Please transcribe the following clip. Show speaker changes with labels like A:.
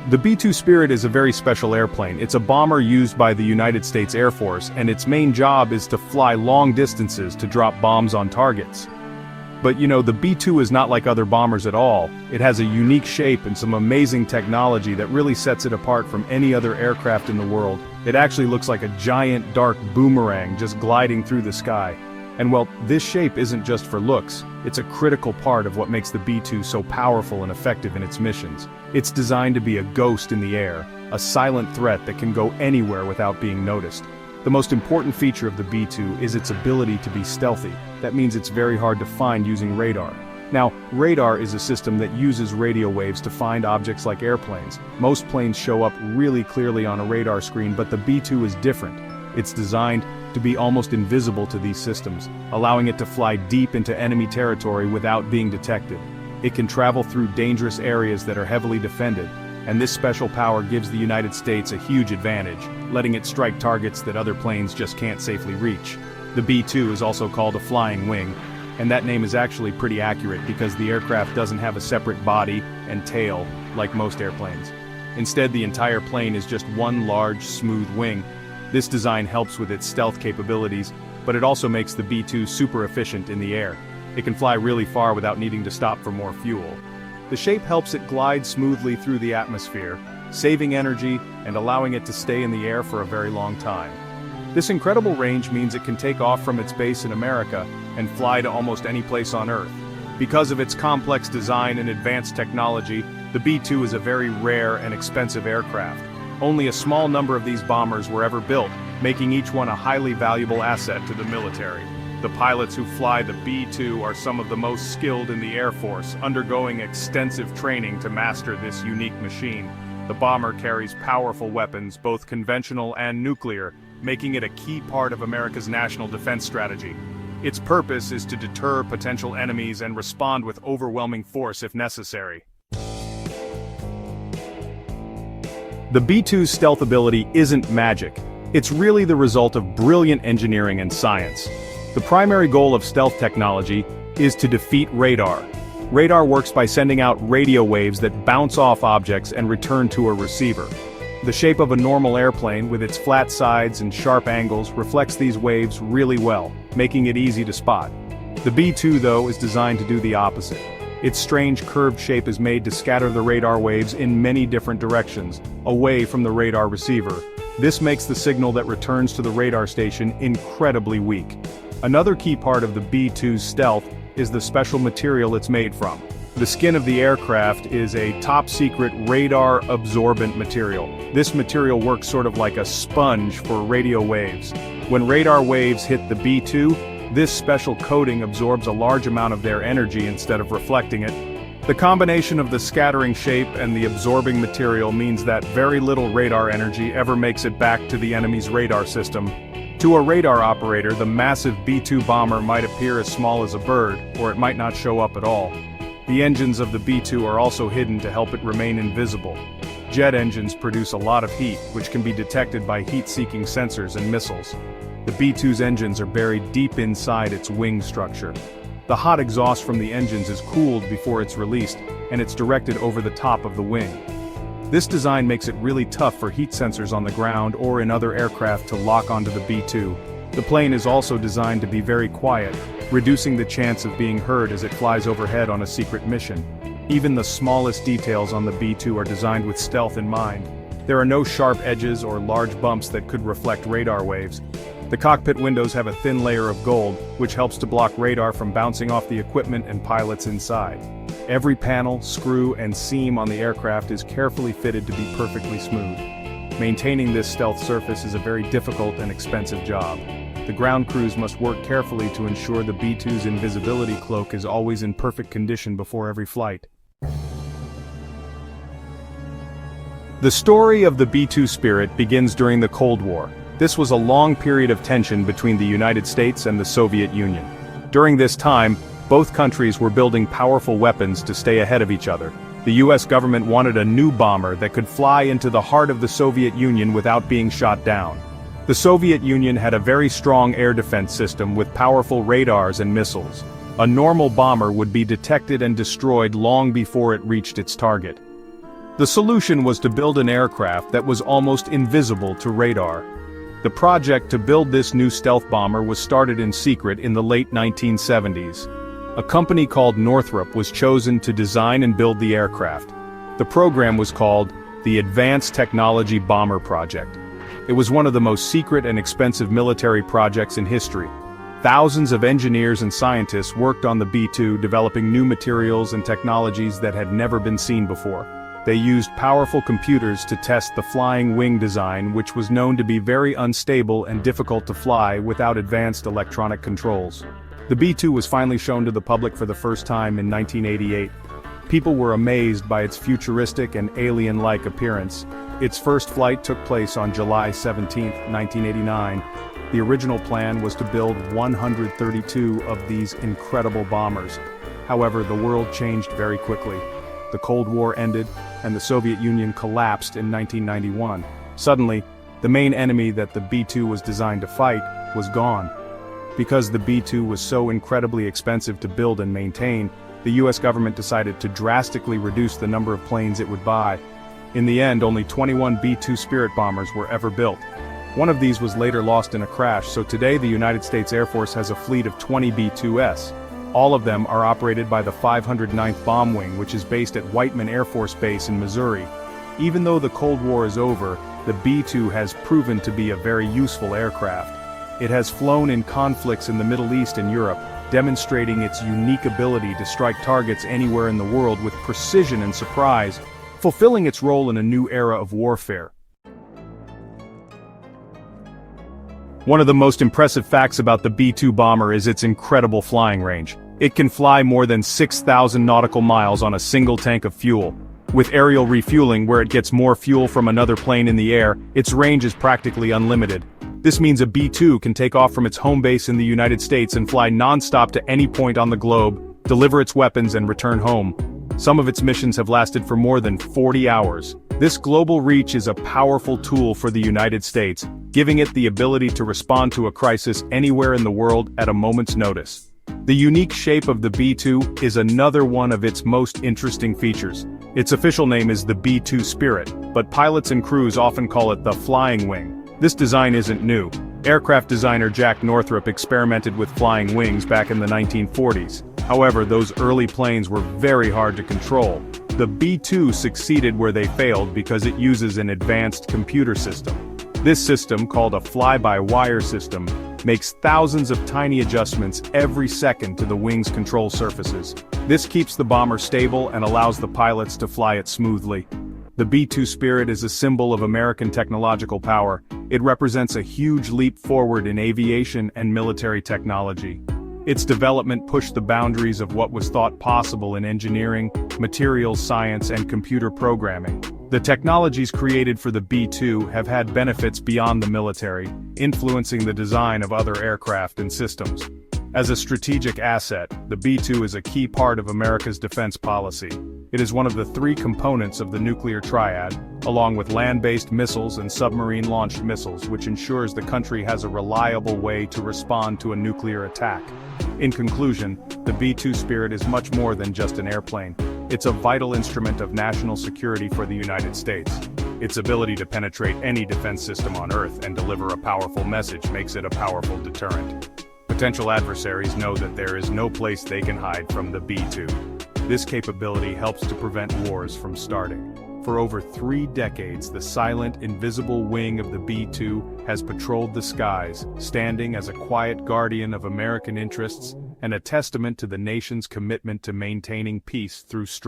A: The B-2 Spirit is a very special airplane. It's a bomber used by the United States Air Force, and its main job is to fly long distances to drop bombs on targets. But the B-2 is not like other bombers at all. It has a unique shape and some amazing technology that really sets it apart from any other aircraft in the world. It actually looks like a giant dark boomerang just gliding through the sky. And well, this shape isn't just for looks, it's a critical part of what makes the B-2 so powerful and effective in its missions. It's designed to be a ghost in the air, a silent threat that can go anywhere without being noticed. The most important feature of the B-2 is its ability to be stealthy. That means it's very hard to find using radar. Now, radar is a system that uses radio waves to find objects like airplanes. Most planes show up really clearly on a radar screen, but the B-2 is different. It's designed to be almost invisible to these systems, allowing it to fly deep into enemy territory without being detected. It can travel through dangerous areas that are heavily defended, and this special power gives the United States a huge advantage, letting it strike targets that other planes just can't safely reach. The B-2 is also called a flying wing, and that name is actually pretty accurate because the aircraft doesn't have a separate body and tail like most airplanes. Instead, the entire plane is just one large, smooth wing. This design helps with its stealth capabilities, but it also makes the B-2 super efficient in the air. It can fly really far without needing to stop for more fuel. The shape helps it glide smoothly through the atmosphere, saving energy and allowing it to stay in the air for a very long time. This incredible range means it can take off from its base in America and fly to almost any place on Earth. Because of its complex design and advanced technology, the B-2 is a very rare and expensive aircraft. Only a small number of these bombers were ever built, making each one a highly valuable asset to the military. The pilots who fly the B-2 are some of the most skilled in the Air Force, undergoing extensive training to master this unique machine. The bomber carries powerful weapons, both conventional and nuclear, making it a key part of America's national defense strategy. Its purpose is to deter potential enemies and respond with overwhelming force if necessary. The B-2's stealth ability isn't magic. It's really the result of brilliant engineering and science. The primary goal of stealth technology is to defeat radar. Radar works by sending out radio waves that bounce off objects and return to a receiver. The shape of a normal airplane, with its flat sides and sharp angles, reflects these waves really well, making it easy to spot. The B-2, though, is designed to do the opposite. Its strange curved shape is made to scatter the radar waves in many different directions, away from the radar receiver. This makes the signal that returns to the radar station incredibly weak. Another key part of the B-2's stealth is the special material it's made from. The skin of the aircraft is a top-secret radar-absorbent material. This material works sort of like a sponge for radio waves. When radar waves hit the B-2, this special coating absorbs a large amount of their energy instead of reflecting it. The combination of the scattering shape and the absorbing material means that very little radar energy ever makes it back to the enemy's radar system. To a radar operator, the massive B-2 bomber might appear as small as a bird, or it might not show up at all. The engines of the B-2 are also hidden to help it remain invisible. Jet engines produce a lot of heat, which can be detected by heat-seeking sensors and missiles. The B-2's engines are buried deep inside its wing structure. The hot exhaust from the engines is cooled before it's released, and it's directed over the top of the wing. This design makes it really tough for heat sensors on the ground or in other aircraft to lock onto the B-2. The plane is also designed to be very quiet, reducing the chance of being heard as it flies overhead on a secret mission. Even the smallest details on the B-2 are designed with stealth in mind. There are no sharp edges or large bumps that could reflect radar waves. The cockpit windows have a thin layer of gold, which helps to block radar from bouncing off the equipment and pilots inside. Every panel, screw, and seam on the aircraft is carefully fitted to be perfectly smooth. Maintaining this stealth surface is a very difficult and expensive job. The ground crews must work carefully to ensure the B-2's invisibility cloak is always in perfect condition before every flight. The story of the B-2 Spirit begins during the Cold War. This was a long period of tension between the United States and the Soviet Union. During this time, both countries were building powerful weapons to stay ahead of each other. The US government wanted a new bomber that could fly into the heart of the Soviet Union without being shot down. The Soviet Union had a very strong air defense system with powerful radars and missiles. A normal bomber would be detected and destroyed long before it reached its target. The solution was to build an aircraft that was almost invisible to radar. The project to build this new stealth bomber was started in secret in the late 1970s. A company called Northrop was chosen to design and build the aircraft. The program was called the Advanced Technology Bomber Project. It was one of the most secret and expensive military projects in history. Thousands of engineers and scientists worked on the B-2, developing new materials and technologies that had never been seen before. They used powerful computers to test the flying wing design, which was known to be very unstable and difficult to fly without advanced electronic controls. The B-2 was finally shown to the public for the first time in 1988. People were amazed by its futuristic and alien-like appearance. Its first flight took place on July 17, 1989. The original plan was to build 132 of these incredible bombers. However, the world changed very quickly. The Cold War ended, and the Soviet Union collapsed in 1991. Suddenly, the main enemy that the B-2 was designed to fight was gone. Because the B-2 was so incredibly expensive to build and maintain, the US government decided to drastically reduce the number of planes it would buy. In the end, only 21 B-2 Spirit bombers were ever built. One of these was later lost in a crash, so today the United States Air Force has a fleet of 20 B-2s. All of them are operated by the 509th Bomb Wing, which is based at Whiteman Air Force Base in Missouri. Even though the Cold War is over, the B-2 has proven to be a very useful aircraft. It has flown in conflicts in the Middle East and Europe, demonstrating its unique ability to strike targets anywhere in the world with precision and surprise, fulfilling its role in a new era of warfare. One of the most impressive facts about the B-2 bomber is its incredible flying range. It can fly more than 6,000 nautical miles on a single tank of fuel. With aerial refueling, where it gets more fuel from another plane in the air, its range is practically unlimited. This means a B-2 can take off from its home base in the United States and fly non-stop to any point on the globe, deliver its weapons and return home. Some of its missions have lasted for more than 40 hours. This global reach is a powerful tool for the United States, giving it the ability to respond to a crisis anywhere in the world at a moment's notice. The unique shape of the B-2 is another one of its most interesting features. Its official name is the B-2 Spirit, but pilots and crews often call it the Flying Wing. This design isn't new. Aircraft designer Jack Northrop experimented with flying wings back in the 1940s. However, those early planes were very hard to control. The B-2 succeeded where they failed because it uses an advanced computer system. This system, called a fly-by-wire system, makes thousands of tiny adjustments every second to the wing's control surfaces. This keeps the bomber stable and allows the pilots to fly it smoothly. The B-2 Spirit is a symbol of American technological power. It represents a huge leap forward in aviation and military technology. Its development pushed the boundaries of what was thought possible in engineering, materials science and computer programming. The technologies created for the B-2 have had benefits beyond the military, influencing the design of other aircraft and systems. As a strategic asset, the B-2 is a key part of America's defense policy. It is one of the three components of the nuclear triad, along with land-based missiles and submarine-launched missiles, which ensures the country has a reliable way to respond to a nuclear attack. In conclusion, the B-2 Spirit is much more than just an airplane. It's a vital instrument of national security for the United States. Its ability to penetrate any defense system on Earth and deliver a powerful message makes it a powerful deterrent. Potential adversaries know that there is no place they can hide from the B-2. This capability helps to prevent wars from starting. For over 3 decades, the silent, invisible wing of the B-2 has patrolled the skies, standing as a quiet guardian of American interests and a testament to the nation's commitment to maintaining peace through strength.